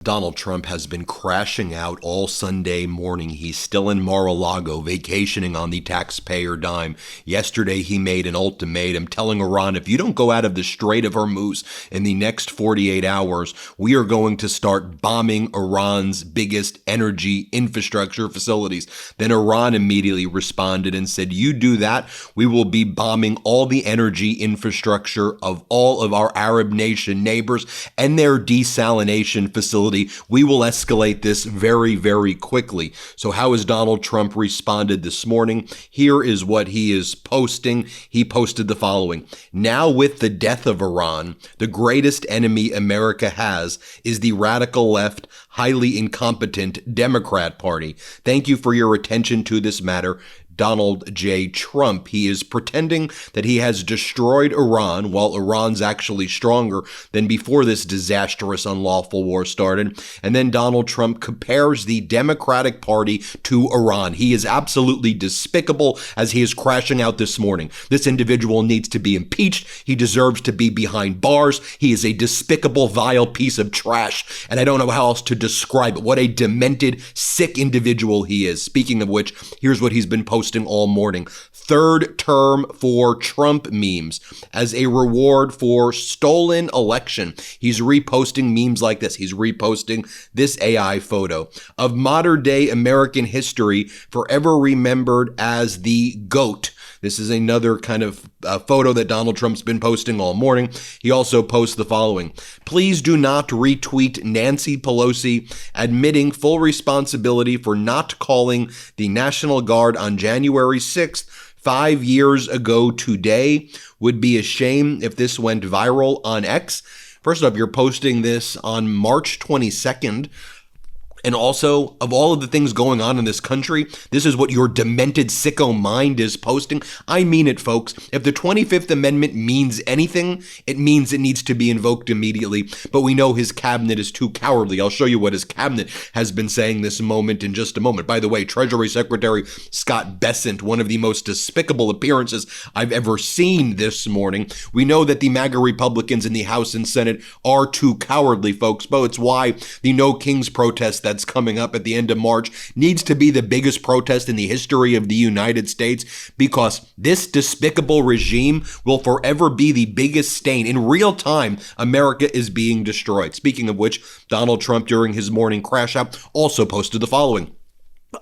Donald Trump has been crashing out all Sunday morning. He's still in Mar-a-Lago, vacationing on the taxpayer dime. Yesterday, he made an ultimatum telling Iran, if you don't go out of the Strait of Hormuz in the next 48 hours, we are going to start bombing Iran's biggest energy infrastructure facilities. Then Iran immediately responded and said, you do that, we will be bombing all the energy infrastructure of all of our Arab nation neighbors and their desalination facilities. We will escalate this very, very quickly. So how has Donald Trump responded this morning? Here is what he is posting. He posted the following. Now with the death of Iran, the greatest enemy America has is the radical left, highly incompetent Democrat Party. Thank you for your attention to this matter. Donald J. Trump. He is pretending that he has destroyed Iran while Iran's actually stronger than before this disastrous, unlawful war started. And then Donald Trump compares the Democratic Party to Iran. He is absolutely despicable as he is crashing out this morning. This individual needs to be impeached. He deserves to be behind bars. He is a despicable, vile piece of trash. And I don't know how else to describe it. What a demented, sick individual he is. Speaking of which, here's what he's been posting all morning. Third term for Trump memes as a reward for stolen election. He's reposting memes like this. He's reposting this AI photo of modern day American history forever remembered as the GOAT. This is another kind of photo that Donald Trump's been posting all morning. He also posts the following. Please do not retweet Nancy Pelosi admitting full responsibility for not calling the National Guard on January 6th, 5 years ago today. Would be a shame if this went viral on X. First up, you're posting this on March 22nd. And also, of all of the things going on in this country, this is what your demented sicko mind is posting. I mean it, folks. If the 25th Amendment means anything, it means it needs to be invoked immediately. But we know his cabinet is too cowardly. I'll show you what his cabinet has been saying this moment in just a moment. By the way, Treasury Secretary Scott Bessent, one of the most despicable appearances I've ever seen this morning. We know that the MAGA Republicans in the House and Senate are too cowardly, folks. But it's why the No Kings protest that's coming up at the end of March needs to be the biggest protest in the history of the United States, because this despicable regime will forever be the biggest stain. In real time, America is being destroyed. Speaking of which, Donald Trump, during his morning crash out, also posted the following.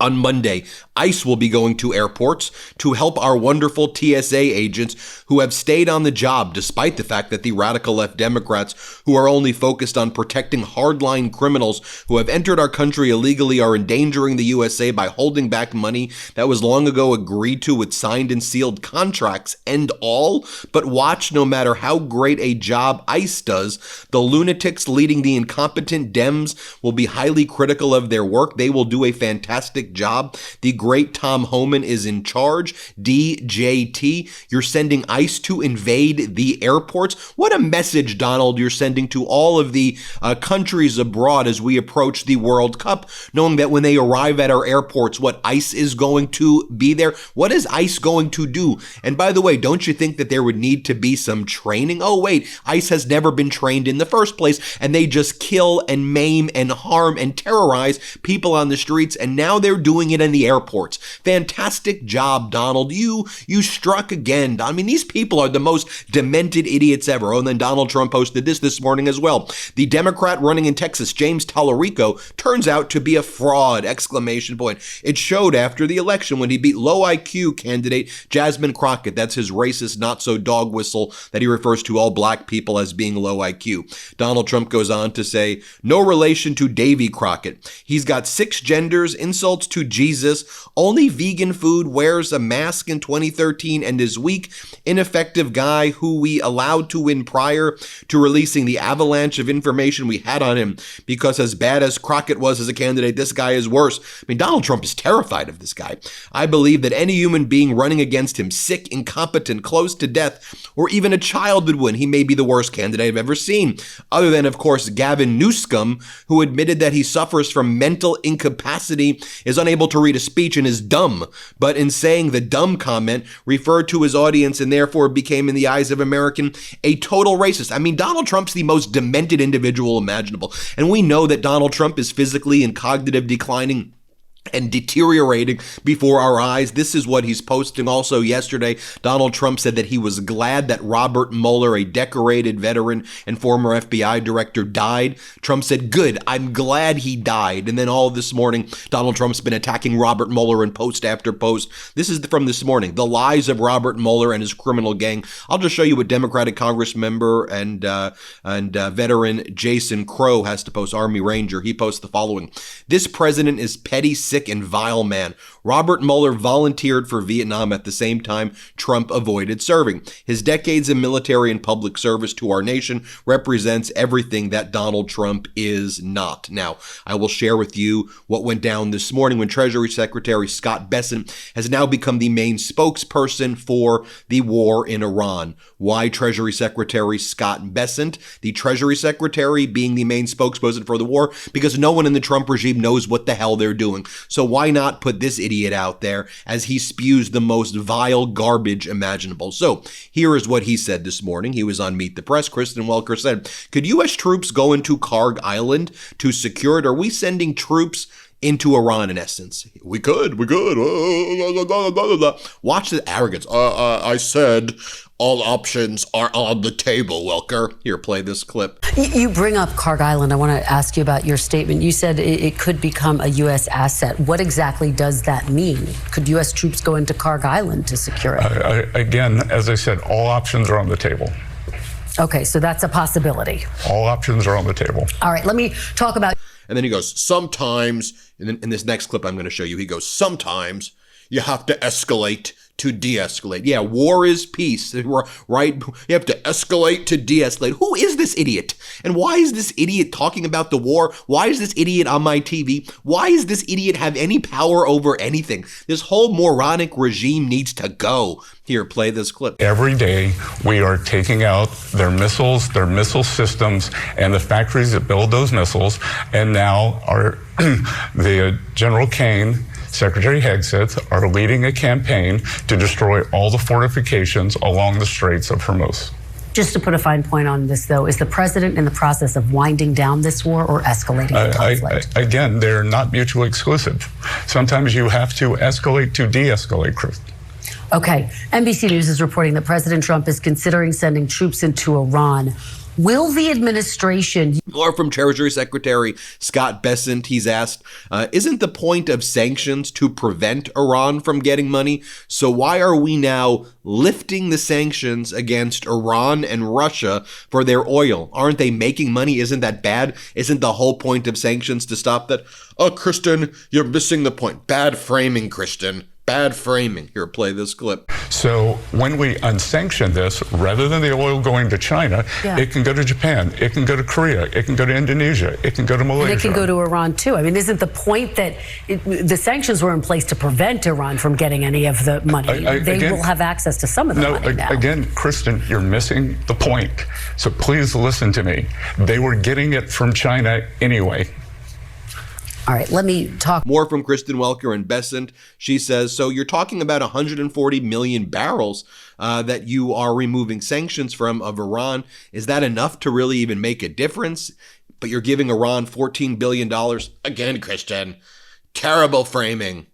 On Monday, ICE will be going to airports to help our wonderful TSA agents who have stayed on the job despite the fact that the radical left Democrats, who are only focused on protecting hardline criminals who have entered our country illegally, are endangering the USA by holding back money that was long ago agreed to with signed and sealed contracts and all. But watch, no matter how great a job ICE does, the lunatics leading the incompetent Dems will be highly critical of their work. They will do a fantastic job. The great Tom Homan is in charge. DJT, you're sending ICE to invade the airports. What a message, Donald, you're sending to all of the countries abroad as we approach the World Cup, knowing that when they arrive at our airports, what ICE is going to be there. What is ICE going to do? And by the way, don't you think that there would need to be some training? Oh, wait, ICE has never been trained in the first place, and they just kill and maim and harm and terrorize people on the streets, and now they're doing it in the airports. Fantastic job, Donald. You struck again. I mean, these people are the most demented idiots ever. Oh, and then Donald Trump posted this morning as well. The Democrat running in Texas, James Tallarico, turns out to be a fraud! Exclamation point. It showed after the election when he beat low IQ candidate Jasmine Crockett. That's his racist, not so dog whistle that he refers to all black people as being low IQ. Donald Trump goes on to say, no relation to Davy Crockett. He's got 6 genders, insults to Jesus, only vegan food, wears a mask in 2013, and is weak, ineffective guy who we allowed to win prior to releasing the avalanche of information we had on him, because as bad as Crockett was as a candidate, this guy is worse. I mean, Donald Trump is terrified of this guy. I believe that any human being running against him, sick, incompetent, close to death, or even a child would win. He may be the worst candidate I've ever seen, other than, of course, Gavin Newsom, who admitted that he suffers from mental incapacity is unable to read a speech and is dumb, but in saying the dumb comment referred to his audience and therefore became, in the eyes of American, a total racist. I mean, Donald Trump's the most demented individual imaginable, and we know that Donald Trump is physically and cognitive declining and deteriorating before our eyes. This is what he's posting. Also yesterday, Donald Trump said that he was glad that Robert Mueller, a decorated veteran and former FBI director, died. Trump said, good, I'm glad he died. And then all this morning, Donald Trump's been attacking Robert Mueller in post after post. This is from this morning, the lies of Robert Mueller and his criminal gang. I'll just show you what Democratic Congress member and veteran Jason Crow has to post, Army Ranger. He posts the following. This president is petty, sick, and vile man. Robert Mueller volunteered for Vietnam at the same time Trump avoided serving. His decades in military and public service to our nation represents everything that Donald Trump is not. Now, I will share with you what went down this morning when Treasury Secretary Scott Bessent has now become the main spokesperson for the war in Iran. Why Treasury Secretary Scott Bessent? The Treasury Secretary being the main spokesperson for the war because no one in the Trump regime knows what the hell they're doing. So why not put this idiot out there as he spews the most vile garbage imaginable? So here is what he said this morning. He was on Meet the Press. Kristen Welker said, could U.S. troops go into Karg Island to secure it? Are we sending troops into Iran, in essence? We could. Watch the arrogance. I said all options are on the table, Welker. Here, play this clip. You bring up Karg Island. I want to ask you about your statement. You said it could become a U.S. asset. What exactly does that mean? Could U.S. troops go into Karg Island to secure it? Again, as I said, all options are on the table. Okay, so that's a possibility. All options are on the table. All right, let me talk about... And then he goes, sometimes, and then in this next clip I'm going to show you, he goes, sometimes you have to escalate to de-escalate. Yeah, war is peace, right? You have to escalate to de-escalate. Who is this idiot? And why is this idiot talking about the war? Why is this idiot on my TV? Why does this idiot have any power over anything? This whole moronic regime needs to go. Here, play this clip. Every day we are taking out their missiles, their missile systems, and the factories that build those missiles. And now the General Kane, Secretary Hegseth are leading a campaign to destroy all the fortifications along the Straits of Hormuz. Just to put a fine point on this, though, is the president in the process of winding down this war or escalating the conflict? Again, they're not mutually exclusive. Sometimes you have to escalate to de-escalate, Chris. Okay. NBC News is reporting that President Trump is considering sending troops into Iran. Will the administration... Or from Treasury Secretary Scott Bessent, he's asked, isn't the point of sanctions to prevent Iran from getting money? So why are we now lifting the sanctions against Iran and Russia for their oil? Aren't they making money? Isn't that bad? Isn't the whole point of sanctions to stop that? Oh, Kristen, you're missing the point. Bad framing, Kristen. Bad framing. Here, play this clip. So when we unsanction this, rather than the oil going to China, it can go to Japan, it can go to Korea, it can go to Indonesia, it can go to Malaysia. And it can go to Iran, too. I mean, isn't the point that the sanctions were in place to prevent Iran from getting any of the money? They will have access to some of the money now. Again, Kristen, you're missing the point. So please listen to me. They were getting it from China anyway. All right, let me talk. More from Kristen Welker and Bessent. She says, so you're talking about 140 million barrels that you are removing sanctions from of Iran. Is that enough to really even make a difference? But you're giving Iran $14 billion. Again, Kristen, terrible framing.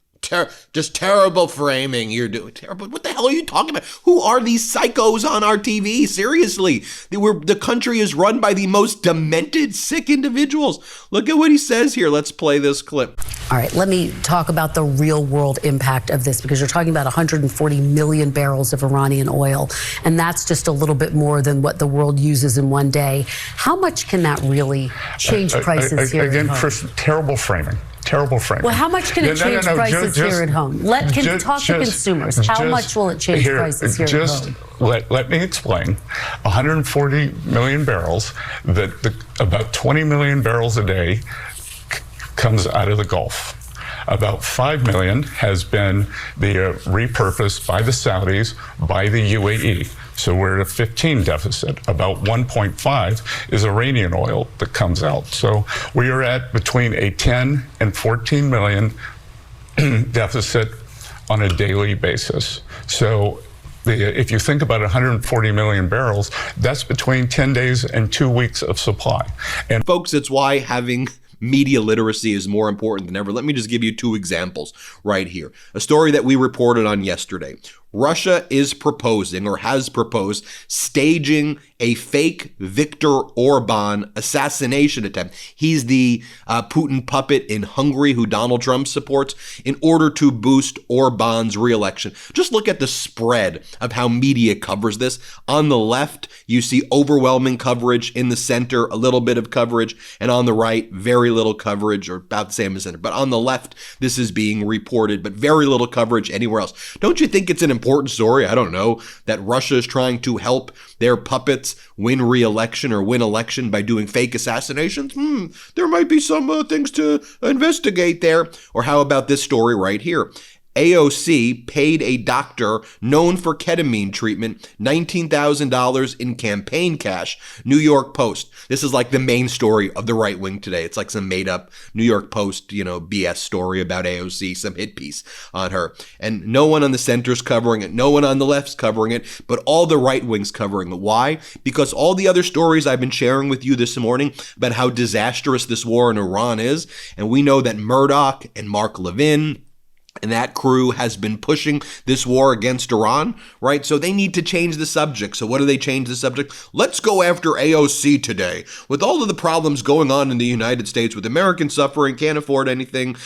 Just terrible framing. You're doing terrible. What the hell are you talking about? Who are these psychos on our TV? Seriously, the country is run by the most demented, sick individuals. Look at what he says here. Let's play this clip. All right, let me talk about the real world impact of this, because you're talking about 140 million barrels of Iranian oil, and that's just a little bit more than what the world uses in one day. How much can that really change prices here again, at home? Chris, terrible framing. Terrible framing. Well, how much can it change prices here at home? Talk to consumers. How much will it change prices here at home? Let me explain. 140 million barrels, about 20 million barrels a day comes out of the Gulf. About 5 million has been repurposed by the Saudis, by the UAE. So we're at a 15 deficit. About 1.5 is Iranian oil that comes out. So we are at between a 10 and 14 million deficit on a daily basis. So if you think about 140 million barrels, that's between 10 days and 2 weeks of supply. And folks, it's why having media literacy is more important than ever. Let me just give you 2 examples right here. A story that we reported on yesterday. Russia is proposing, or has proposed, staging a fake Viktor Orban assassination attempt. He's the Putin puppet in Hungary who Donald Trump supports, in order to boost Orban's reelection. Just look at the spread of how media covers this. On the left, you see overwhelming coverage. In the center, a little bit of coverage. And on the right, very little coverage, or about the same as the center. But on the left, this is being reported, but very little coverage anywhere else. Don't you think it's an important story? I don't know, that Russia is trying to help their puppets win re-election or win election by doing fake assassinations? There might be some things to investigate there. Or how about this story right here? AOC paid a doctor known for ketamine treatment $19,000 in campaign cash. New York Post. This is like the main story of the right wing today. It's like some made up New York Post, BS story about AOC, some hit piece on her. And no one on the center's covering it. No one on the left's covering it, but all the right wing's covering it. Why? Because all the other stories I've been sharing with you this morning about how disastrous this war in Iran is, and we know that Murdoch and Mark Levin and that crew has been pushing this war against Iran, right? So they need to change the subject. So what do they change the subject? Let's go after AOC today. With all of the problems going on in the United States, with Americans suffering, can't afford anything,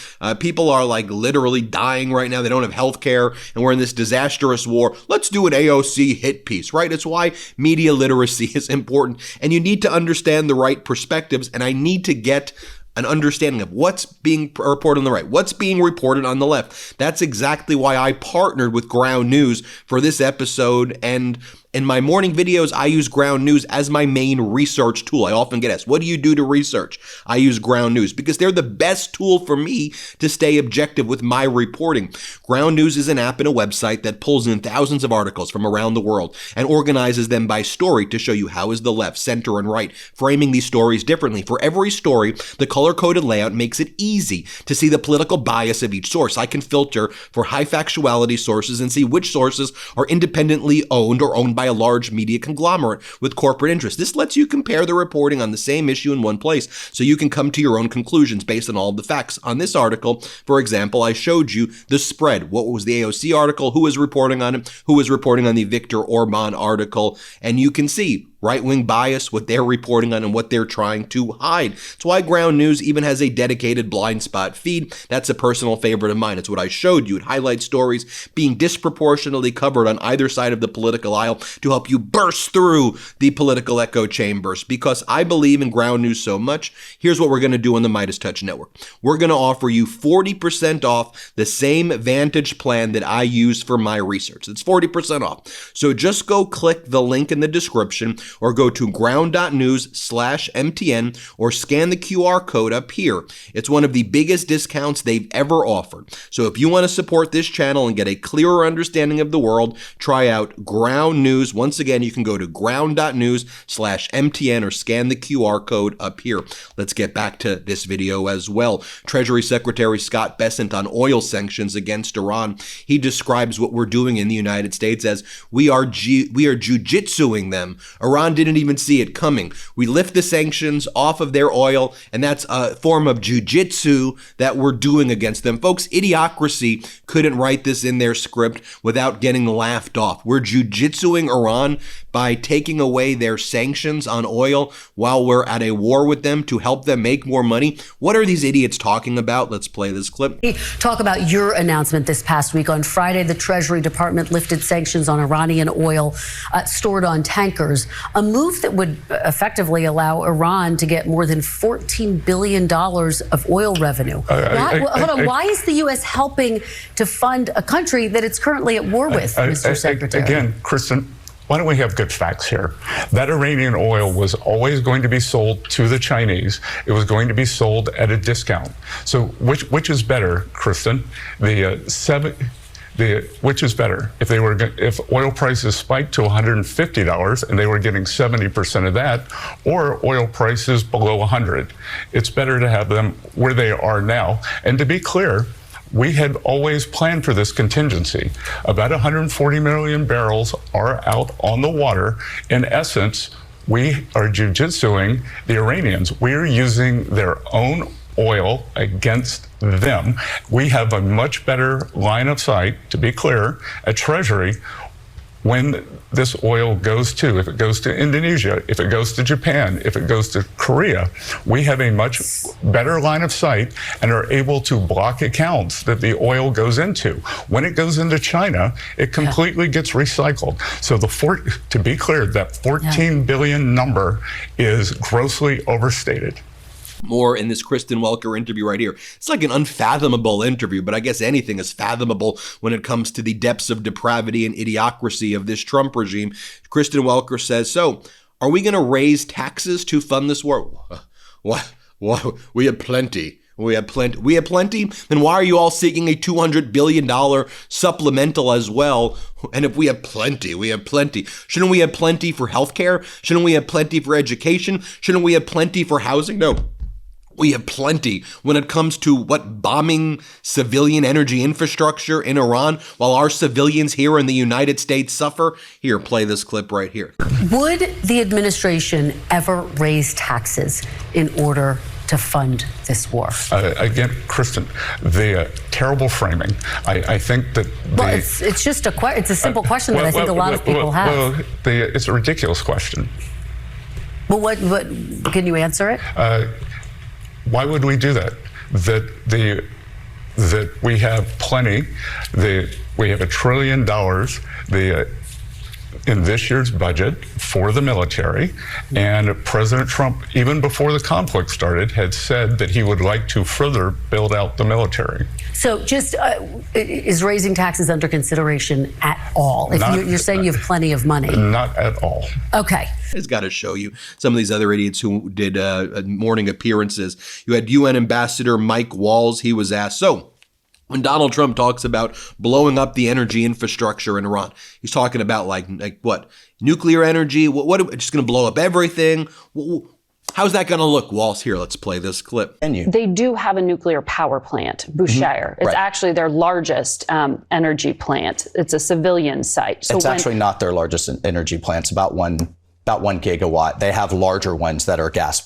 people are like literally dying right now. They don't have health care, and we're in this disastrous war. Let's do an AOC hit piece, right? It's why media literacy is important, and you need to understand the right perspectives, and I need to get an understanding of what's being reported on the right, what's being reported on the left. That's exactly why I partnered with Ground News for this episode. And in my morning videos, I use Ground News as my main research tool. I often get asked, what do you do to research? I use Ground News because they're the best tool for me to stay objective with my reporting. Ground News is an app and a website that pulls in thousands of articles from around the world and organizes them by story to show you how is the left, center, and right framing these stories differently. For every story, the color-coded layout makes it easy to see the political bias of each source. I can filter for high factuality sources and see which sources are independently owned or owned by a large media conglomerate with corporate interests. This lets you compare the reporting on the same issue in one place, so you can come to your own conclusions based on all of the facts. On this article, for example, I showed you the spread. What was the AOC article? Who was reporting on it? Who was reporting on the Viktor Orban article? And you can see right-wing bias, what they're reporting on and what they're trying to hide. It's why Ground News even has a dedicated blind spot feed. That's a personal favorite of mine. It's what I showed you. It highlights stories being disproportionately covered on either side of the political aisle to help you burst through the political echo chambers. Because I believe in Ground News so much, here's what we're going to do on the MeidasTouch Network. We're going to offer you 40% off the same Vantage plan that I use for my research. It's 40% off. So just go click the link in the description, or go to ground.news/MTN, or scan the QR code up here. It's one of the biggest discounts they've ever offered. So if you want to support this channel and get a clearer understanding of the world, try out Ground News. Once again, you can go to ground.news/MTN or scan the QR code up here. Let's get back to this video as well. Treasury Secretary Scott Bessent on oil sanctions against Iran. He describes what we're doing in the United States as we are jujitsuing them. Iran didn't even see it coming. We lift the sanctions off of their oil, and that's a form of jujitsu that we're doing against them. Folks, Idiocracy couldn't write this in their script without getting laughed off. We're jujitsuing Iran by taking away their sanctions on oil while we're at a war with them to help them make more money. What are these idiots talking about? Let's play this clip. Talk about your announcement this past week. On Friday, the Treasury Department lifted sanctions on Iranian oil stored on tankers, a move that would effectively allow Iran to get more than $14 billion of oil revenue. Why is the U.S. helping to fund a country that it's currently at war with, Mr. Secretary? Again, Kristen, why don't we have good facts here? That Iranian oil was always going to be sold to the Chinese. It was going to be sold at a discount. So which is better, Kristen? Which is better? If oil prices spiked to $150 and they were getting 70% of that, or oil prices below 100, it's better to have them where they are now. And to be clear, we had always planned for this contingency. About 140 million barrels are out on the water. In essence, we are jujitsuing the Iranians. We are using their own oil against them. We have a much better line of sight, to be clear, at Treasury when this oil goes to, if it goes to Indonesia, if it goes to Japan, if it goes to Korea, we have a much better line of sight and are able to block accounts that the oil goes into. When it goes into China, it completely gets recycled. So to be clear, that 14 billion number is grossly overstated. More in this Kristen Welker interview right here. It's like an unfathomable interview, but I guess anything is fathomable when it comes to the depths of depravity and idiocracy of this Trump regime. Kristen Welker says, so are we going to raise taxes to fund this war? What? We have plenty. We have plenty. Then why are you all seeking a $200 billion supplemental as well? And if we have plenty, we have plenty. Shouldn't we have plenty for healthcare? Shouldn't we have plenty for education? Shouldn't we have plenty for housing? No. We have plenty when it comes to bombing civilian energy infrastructure in Iran while our civilians here in the United States suffer. Here, play this clip right here. Would the administration ever raise taxes in order to fund this war? Again, Kristen, the terrible framing. I think that it's just it's a simple question that I think a lot of people have. It's a ridiculous question. Well, what can you answer it? Why would we do that? That we have plenty. We have $1 trillion in this year's budget for the military, and President Trump, even before the conflict started, had said that he would like to further build out the military. So just is raising taxes under consideration at all? If you're saying you have plenty of money. Not at all. Okay. It's got to show you some of these other idiots who did morning appearances. You had UN Ambassador Mike Walls. He was asked, so when Donald Trump talks about blowing up the energy infrastructure in Iran, he's talking about like what? Nuclear energy? What just going to blow up everything? How's that going to look? Walls, here, let's play this clip. They do have a nuclear power plant, Bushehr. It's actually their largest energy plant. It's a civilian site. So it's actually not their largest energy plant. It's about 1 gigawatt. They have larger ones that are gas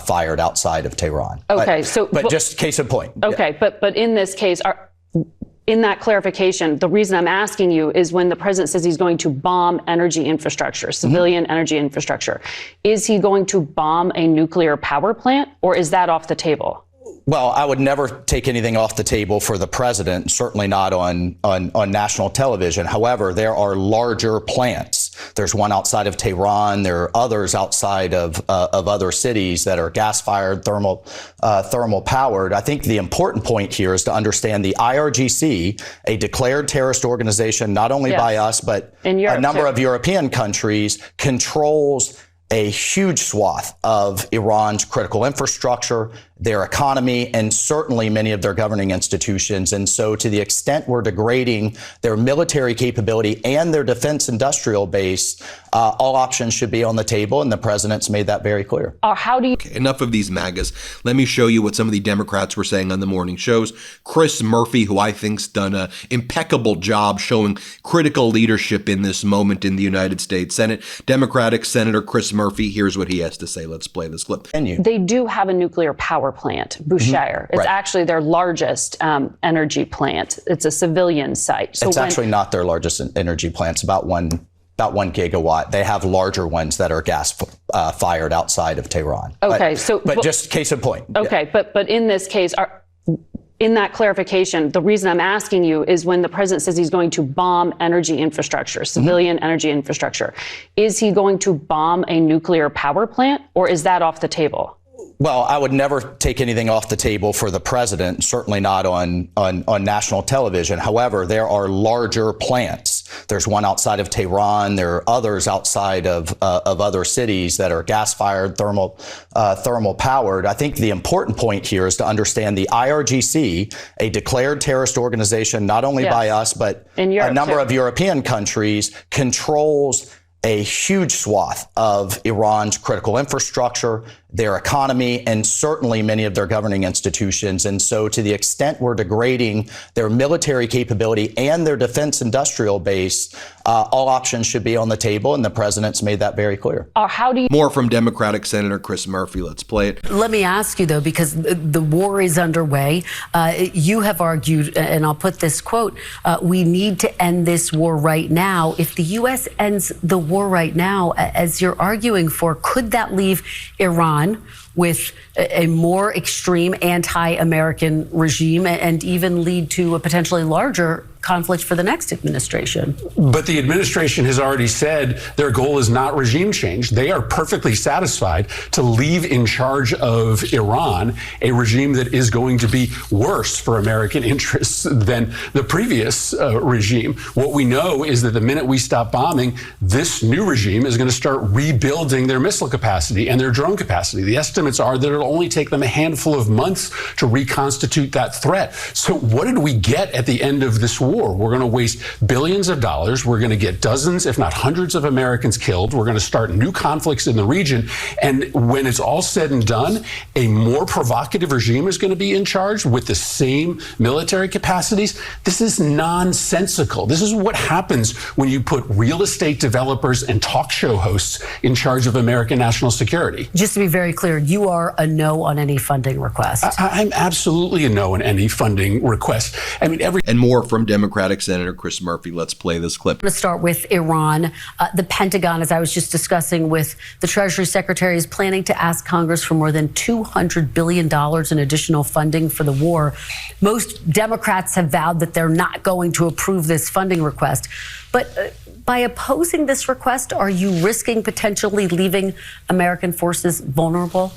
fired outside of Tehran. Okay, but just case in point. Okay, yeah. but in this case, in that clarification, the reason I'm asking you is when the president says he's going to bomb energy infrastructure, civilian energy infrastructure, is he going to bomb a nuclear power plant, or is that off the table? Well, I would never take anything off the table for the president, certainly not on national television. However, there are larger plants. There's one outside of Tehran. There are others outside of other cities that are gas-fired, thermal powered. I think the important point here is to understand the IRGC, a declared terrorist organization, not only by us, but a number of European countries, controls a huge swath of Iran's critical infrastructure, their economy, and certainly many of their governing institutions. And so to the extent we're degrading their military capability and their defense industrial base, all options should be on the table, and the president's made that very clear. How do you... Okay, enough of these MAGAs. Let me show you what some of the Democrats were saying on the morning shows. Chris Murphy, who I think's done an impeccable job showing critical leadership in this moment in the United States Senate. Democratic Senator Chris Murphy, here's what he has to say. Let's play this clip. They do have a nuclear power plant, Bushehr. It's actually their largest energy plant. It's a civilian site. So it's actually not their largest energy plant. It's about 1 gigawatt. They have larger ones that are gas fired outside of Tehran. Okay, but just case in point. Okay, yeah. but in this case, in that clarification, the reason I'm asking you is when the president says he's going to bomb energy infrastructure, civilian energy infrastructure, is he going to bomb a nuclear power plant, or is that off the table? Well, I would never take anything off the table for the president, certainly not on national television. However, there are larger plants. There's one outside of Tehran. There are others outside of other cities that are gas-fired, thermal powered. I think the important point here is to understand the IRGC, a declared terrorist organization, not only by us, but a number of European countries, controls a huge swath of Iran's critical infrastructure, their economy, and certainly many of their governing institutions. And so to the extent we're degrading their military capability and their defense industrial base, all options should be on the table, and the president's made that very clear. How do you More from Democratic Senator Chris Murphy. Let's play it. Let me ask you, though, because the war is underway. You have argued, and I'll put this quote, we need to end this war right now. If the U.S. ends the war right now, as you're arguing for, could that leave Iran with a more extreme anti-American regime and even lead to a potentially larger conflict for the next administration? But the administration has already said their goal is not regime change. They are perfectly satisfied to leave in charge of Iran a regime that is going to be worse for American interests than the previous regime. What we know is that the minute we stop bombing, this new regime is going to start rebuilding their missile capacity and their drone capacity. The estimates are that it'll only take them a handful of months to reconstitute that threat. So what did we get at the end of this war? We're going to waste billions of dollars. We're going to get dozens, if not hundreds of Americans killed. We're going to start new conflicts in the region. And when it's all said and done, a more provocative regime is going to be in charge with the same military capacities. This is nonsensical. This is what happens when you put real estate developers and talk show hosts in charge of American national security. Just to be very clear, you are a no on any funding request. I'm absolutely a no on any funding request. I mean, And more from Democratic Senator Chris Murphy. Let's play this clip. I'm going to start with Iran. The Pentagon, as I was just discussing with the Treasury Secretary, is planning to ask Congress for more than $200 billion in additional funding for the war. Most Democrats have vowed that they're not going to approve this funding request. But by opposing this request, are you risking potentially leaving American forces vulnerable?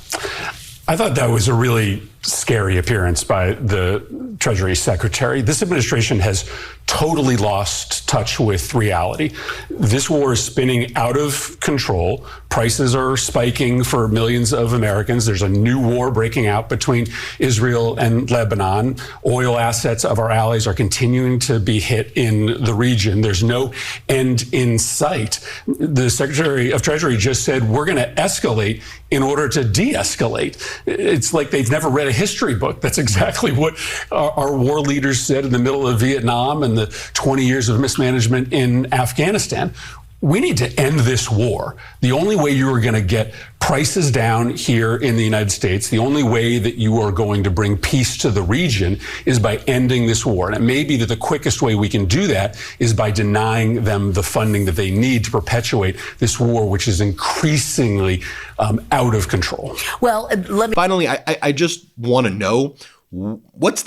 I thought that was a really scary appearance by the Treasury Secretary. This administration has totally lost touch with reality. This war is spinning out of control. Prices are spiking for millions of Americans. There's a new war breaking out between Israel and Lebanon. Oil assets of our allies are continuing to be hit in the region. There's no end in sight. The Secretary of Treasury just said, we're going to escalate in order to de-escalate. It's like they've never read a history book. That's exactly what our war leaders said in the middle of Vietnam and the 20 years of mismanagement in Afghanistan. We need to end this war. The only way you are going to get prices down here in the United States, the only way that you are going to bring peace to the region is by ending this war. And it may be that the quickest way we can do that is by denying them the funding that they need to perpetuate this war, which is increasingly out of control. Well, let me. Finally, I just want to know, what's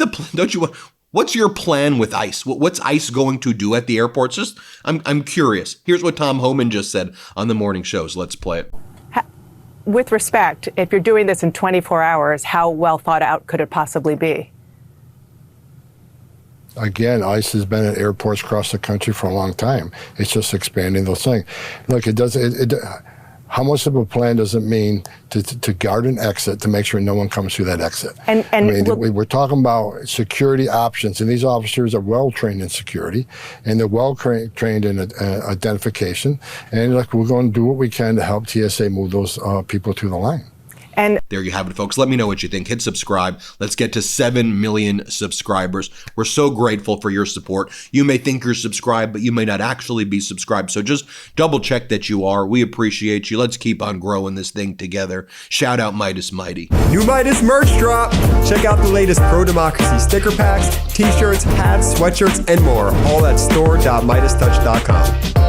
your plan with ICE? What's ICE going to do at the airports? Just, I'm curious. Here's what Tom Homan just said on the morning shows. Let's play it. With respect, if you're doing this in 24 hours, how well thought out could it possibly be? Again, ICE has been at airports across the country for a long time. It's just expanding those things. Look, how much of a plan does it mean to guard an exit to make sure no one comes through that exit? And I mean, we're talking about security options, and these officers are well trained in security, and they're well trained in identification. And look, we're going to do what we can to help TSA move those people through the line. And there you have it, folks. Let me know what you think. Hit subscribe. Let's get to 7 million subscribers. We're so grateful for your support. You may think you're subscribed, but you may not actually be subscribed. So just double check that you are. We appreciate you. Let's keep on growing this thing together. Shout out Meidas Mighty. New Meidas merch drop. Check out the latest pro-democracy sticker packs, t-shirts, hats, sweatshirts, and more. All at store.meidastouch.com.